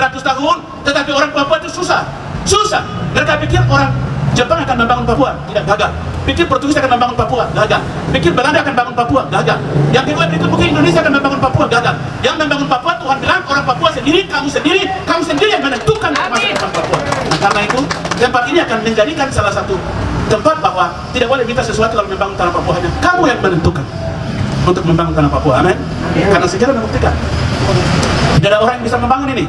100 tahun, tetapi orang Papua itu susah. Mereka pikir orang Jepang akan membangun Papua, tidak, gagal. Pikir Portugis akan membangun Papua, gagal. Pikir Belanda akan membangun Papua, gagal. Yang kedua pikir mungkin Indonesia akan membangun Papua, gagal. Yang membangun Papua, Tuhan bilang orang Papua sendiri, kamu sendiri yang menentukan masa depan Papua. Nah, karena itu tempat ini akan menjadikan salah satu tempat bahwa tidak boleh minta sesuatu kalau membangun tanah Papua, hanya kamu yang menentukan untuk membangun tanah Papua. Amin. Karena sejarah membuktikan tidak ada orang yang bisa membangun ini,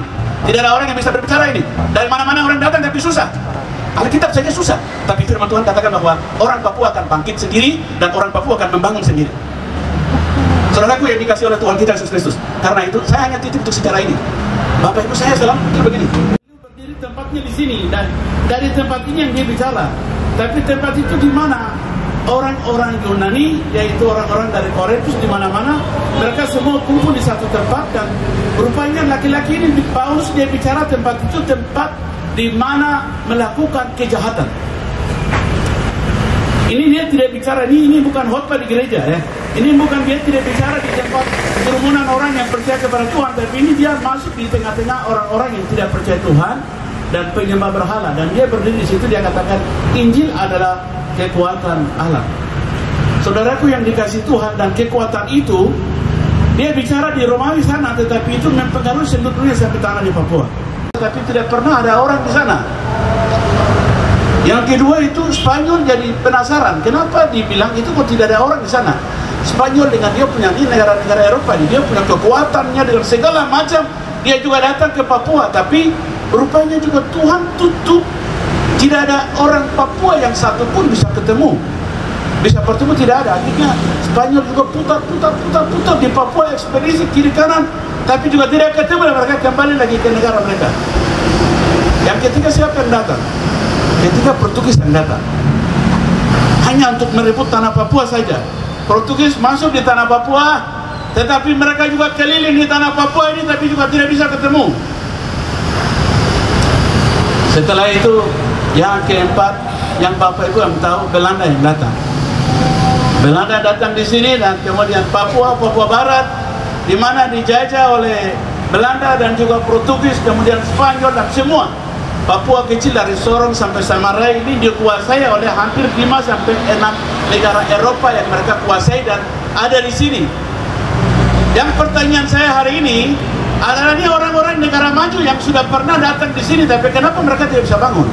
tidak ada orang yang bisa berbicara ini. Dari mana-mana orang datang tapi susah. Alkitab saja susah, tapi firman Tuhan katakan bahwa orang Papua akan bangkit sendiri dan orang Papua akan membangun sendiri. Saudaraku yang dikasih oleh Tuhan kita Yesus Kristus, karena itu saya hanya titip untuk secara ini. Bapak Ibu saya selalu pikir begini, berdiri tempatnya di sini dan dari tempat ini yang dia bicara. Tapi tempat itu di mana? Orang-orang Yunani, yaitu orang-orang dari Korintus di mana-mana, mereka semua kumpul di satu tempat dan rupanya laki-laki ini Paulus dia bicara tempat itu tempat di mana melakukan kejahatan. Ini dia tidak bicara, ini bukan khotbah di gereja ya. Ini bukan dia tidak bicara di tempat kerumunan orang yang percaya kepada Tuhan, tapi ini dia masuk di tengah-tengah orang-orang yang tidak percaya Tuhan dan penyembah berhala, dan dia berdiri di situ, dia katakan Injil adalah kekuatan Allah. Saudaraku yang dikasih Tuhan, dan kekuatan itu dia bicara di Romawi sana, tetapi itu mempengaruhi seluruh dunia sampai tanah di Papua. Tapi tidak pernah ada orang di sana. Yang kedua itu Spanyol jadi penasaran, kenapa dibilang itu kok tidak ada orang di sana. Spanyol dengan dia punya ini negara-negara Eropa, dia punya kekuatannya dengan segala macam, dia juga datang ke Papua, tapi rupanya juga Tuhan tutup. Tidak ada orang Papua yang satu pun bisa ketemu, bisa bertemu, tidak ada. Akhirnya Spanyol juga putar di Papua, ekspedisi kiri kanan, tapi juga tidak ketemu, dan mereka kembali lagi ke negara mereka. Yang ketiga siapa yang datang? Ketiga Portugis yang datang, hanya untuk merebut tanah Papua saja. Portugis masuk di tanah Papua, tetapi mereka juga keliling di tanah Papua ini, tapi juga tidak bisa ketemu. Setelah itu yang keempat, yang Bapak Ibu yang tahu, Belanda yang datang. Belanda datang di sini, dan kemudian Papua Barat, di mana dijajah oleh Belanda dan juga Portugis, kemudian Spanyol dan semua. Papua kecil dari Sorong sampai Samarai ini dikuasai oleh hampir 5 sampai 6 negara Eropa yang mereka kuasai dan ada di sini. Yang pertanyaan saya hari ini adalah, ini orang-orang negara maju yang sudah pernah datang di sini, tapi kenapa mereka tidak bisa bangun?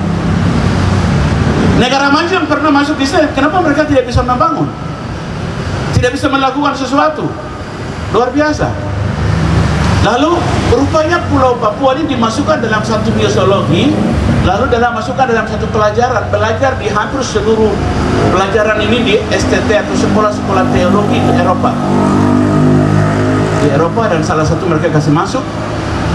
Negara maju yang pernah masuk di sini, kenapa mereka tidak bisa membangun? Tidak bisa melakukan sesuatu. Luar biasa. Lalu rupanya Pulau Papua ini dimasukkan dalam satu museologi, lalu masukkan dalam satu pelajaran, belajar di hampir seluruh pelajaran ini di STT atau sekolah-sekolah teologi di Eropa. Di Eropa, dan salah satu mereka kasih masuk,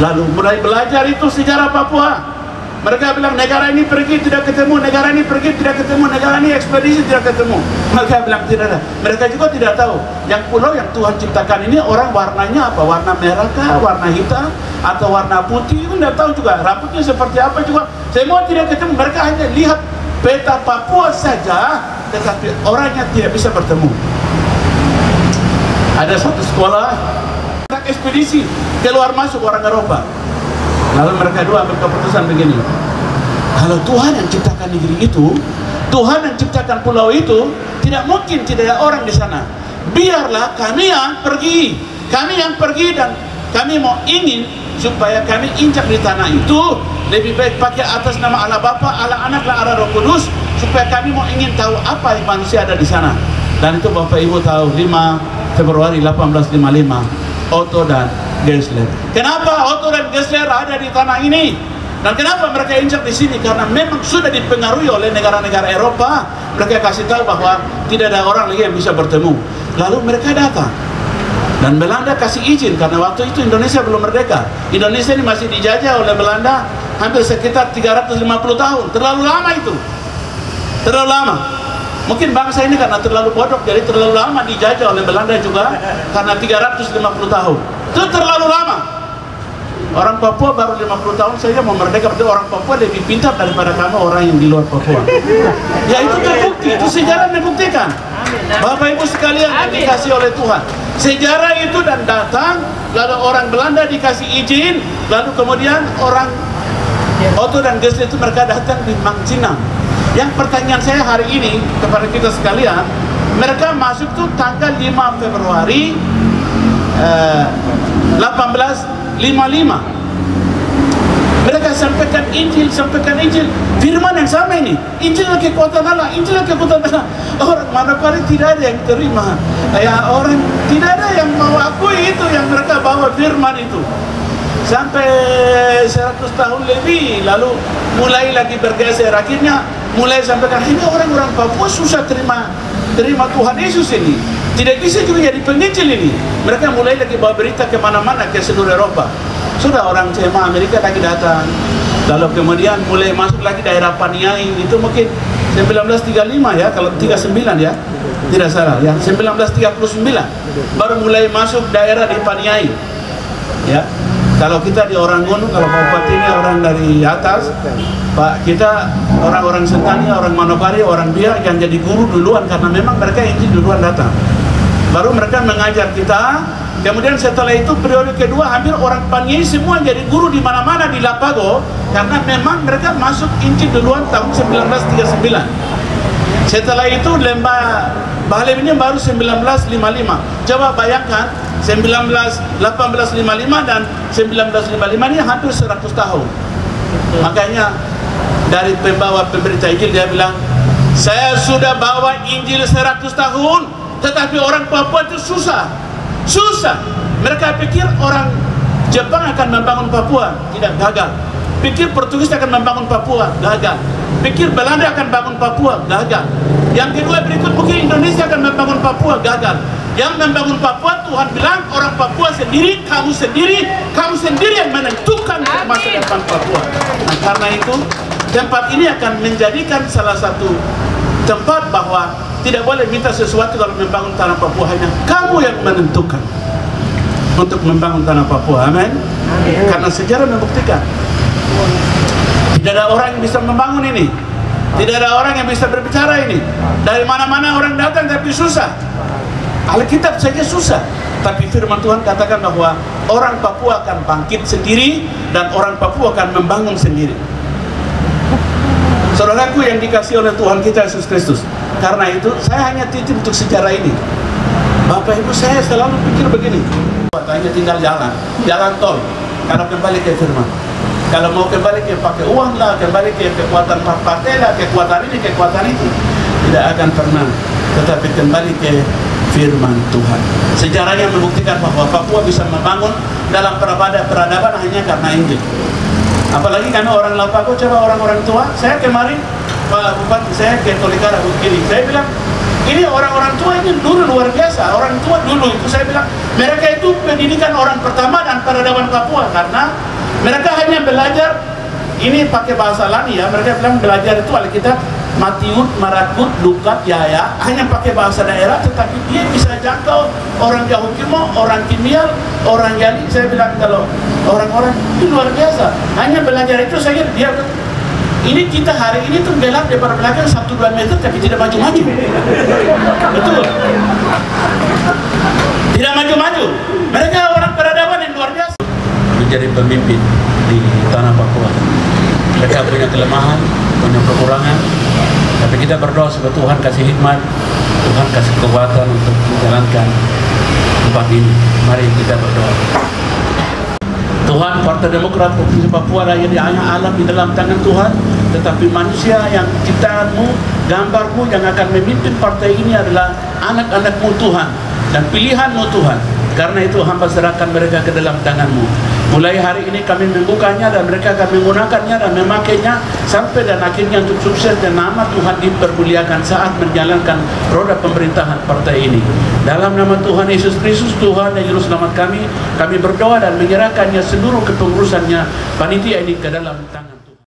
lalu mulai belajar itu sejarah Papua. Mereka bilang negara ini pergi tidak ketemu, negara ini pergi tidak ketemu, negara ini ekspedisi tidak ketemu. Mereka bilang tidak ada. Mereka juga tidak tahu yang pulau yang Tuhan ciptakan ini orang warnanya apa, warna merah kah, warna hitam atau warna putih, itu tidak tahu juga. Rambutnya seperti apa juga, semua tidak ketemu. Mereka hanya lihat peta Papua saja, tetapi orangnya tidak bisa bertemu. Ada satu sekolah ekspedisi keluar masuk orang Eropa. Lalu mereka dua ambil keputusan begini, kalau Tuhan yang ciptakan negeri itu, Tuhan yang ciptakan pulau itu, tidak mungkin tidak ada orang di sana. Biarlah kami yang pergi, dan kami mau ingin supaya kami injak di tanah itu, lebih baik pakai atas nama Allah Bapa, Allah Anak, Allah Roh Kudus, supaya kami mau ingin tahu apa yang manusia ada di sana. Dan itu Bapak Ibu tahu, 5 Februari 1855 Otto dan Geisler. Kenapa Otto dan Geisler ada di tanah ini? Dan kenapa mereka injak di sini? Karena memang sudah dipengaruhi oleh negara-negara Eropa. Mereka kasih tahu bahwa tidak ada orang lagi yang bisa bertemu. Lalu mereka datang, dan Belanda kasih izin, karena waktu itu Indonesia belum merdeka. Indonesia ini masih dijajah oleh Belanda hampir sekitar 350 tahun. Terlalu lama itu, terlalu lama. Mungkin bangsa ini karena terlalu bodoh, jadi terlalu lama dijajah oleh Belanda juga, karena 350 tahun. Itu terlalu lama. Orang Papua baru 50 tahun saja mau merdeka, berarti orang Papua lebih pintar daripada kamu orang yang di luar Papua. Ya itu terbukti, itu sejarah membuktikan. Bapak Ibu sekalian yang dikasih oleh Tuhan, sejarah itu dan datang, lalu orang Belanda dikasih izin, lalu kemudian orang Otto dan Gesle itu mereka datang di Mangcinang. Yang pertanyaan saya hari ini kepada kita sekalian, mereka masuk tuh tanggal 5 Februari 1855. Mereka sampaikan Injil, firman yang sama ini. Injil kekuatan Allah, Injil kekuatan Allah. Orang Manokwari tidak ada yang terima. Ya, orang tidak ada yang mau akui itu yang mereka bawa firman itu. Sampai 100 tahun lebih, lalu mulai lagi bergeser. Akhirnya mulai sampaikan, ini orang-orang Papua susah terima Tuhan Yesus ini. Tidak bisa juga jadi penginjil ini. Mereka mulai lagi bawa berita kemana-mana ke seluruh Eropa. Sudah orang CMA Amerika lagi datang. Lalu kemudian mulai masuk lagi daerah Paniai. Itu mungkin 1935 ya, kalau 39 ya, tidak salah ya, 1939 baru mulai masuk daerah di Paniai ya. Kalau kita di orang gunung, kalau Bupati ini orang dari atas, Pak, kita orang-orang Sentani, orang Manokwari, orang Biak yang jadi guru duluan, karena memang mereka Injil duluan datang. Baru mereka mengajar kita. Kemudian setelah itu periode kedua, hampir orang Paniai semua jadi guru di mana-mana di Lapago, karena memang mereka masuk Injil duluan tahun 1939. Setelah itu Lembah Bahalem ini baru 1955. Coba bayangkan 1855 dan 1955 ini hampir 100 tahun. Makanya dari pemberita Injil dia bilang, saya sudah bawa Injil 100 tahun, tetapi orang Papua itu susah. Mereka pikir orang Jepang akan membangun Papua, tidak, gagal. Pikir Portugis akan membangun Papua, gagal. Pikir Belanda akan bangun Papua, gagal. Yang kedua berikut mungkin Indonesia akan membangun Papua, gagal. Yang membangun Papua, Tuhan bilang orang Papua sendiri, kamu sendiri yang menentukan masa depan Papua. Nah, karena itu tempat ini akan menjadikan salah satu tempat bahwa tidak boleh minta sesuatu kalau membangun tanah Papua, hanya kamu yang menentukan untuk membangun tanah Papua. Amin. Karena sejarah membuktikan tidak ada orang yang bisa membangun ini, tidak ada orang yang bisa berbicara ini. Dari mana-mana orang datang tapi susah. Alkitab saja susah, tapi firman Tuhan katakan bahwa orang Papua akan bangkit sendiri dan orang Papua akan membangun sendiri. Saudaraku yang dikasih oleh Tuhan kita Yesus Kristus, karena itu saya hanya titip untuk sejarah ini. Bapak Ibu, saya selalu pikir begini, hanya tinggal jalan tol. Kalau kembali ke firman, kalau mau kembali ke pakai uang lah, kembali ke kekuatan partai lah, kekuatan ini, kekuatan itu, tidak akan pernah. Tetapi kembali ke firman Tuhan. Sejarahnya membuktikan bahwa Papua bisa membangun dalam peradaban hanya karena Injil. Apalagi karena orang Lapago, coba orang-orang tua. Saya kemarin, Pak Bupati, saya ke Tolikara begini, saya bilang, ini orang-orang tua ini dulu luar biasa. Orang tua dulu itu saya bilang, mereka itu pendidikan orang pertama dan peradaban Papua, karena mereka hanya belajar, ini pakai bahasa Lani ya, mereka bilang belajar itu Alkitab, Matiut, Marakut, Lukat, Yaya, hanya pakai bahasa daerah, tetapi dia bisa jangkau orang Yahukimo, orang Kimial, orang Yali. Saya bilang kalau orang-orang itu luar biasa, hanya belajar itu saya dia ini kita hari ini tuh belak depan belakang 1-2 meter tapi tidak maju-maju. Betul. Tidak maju-maju. Mereka orang peradaban yang luar biasa. Menjadi pemimpin di tanah Papua. Mereka punya kelemahan, punya kekurangan, tapi kita berdoa supaya Tuhan kasih hikmat, Tuhan kasih kekuatan untuk menjalankan tempat ini. Mari kita berdoa. Tuhan, Partai Demokrat Provinsi Papua Raya hanya alam di dalam tangan Tuhan, tetapi manusia yang ciptaanmu, gambarmu yang akan memimpin partai ini adalah anak-anakmu Tuhan dan pilihanmu Tuhan. Karena itu hamba serahkan mereka ke dalam tanganmu. Mulai hari ini kami membukanya dan mereka akan menggunakannya dan memakainya sampai dan akhirnya untuk sukses dan nama Tuhan dipermuliakan saat menjalankan roda pemerintahan partai ini. Dalam nama Tuhan Yesus Kristus, Tuhan dan Juru Selamat kami berdoa dan menyerahkannya seluruh kepengurusannya panitia ini ke dalam tangan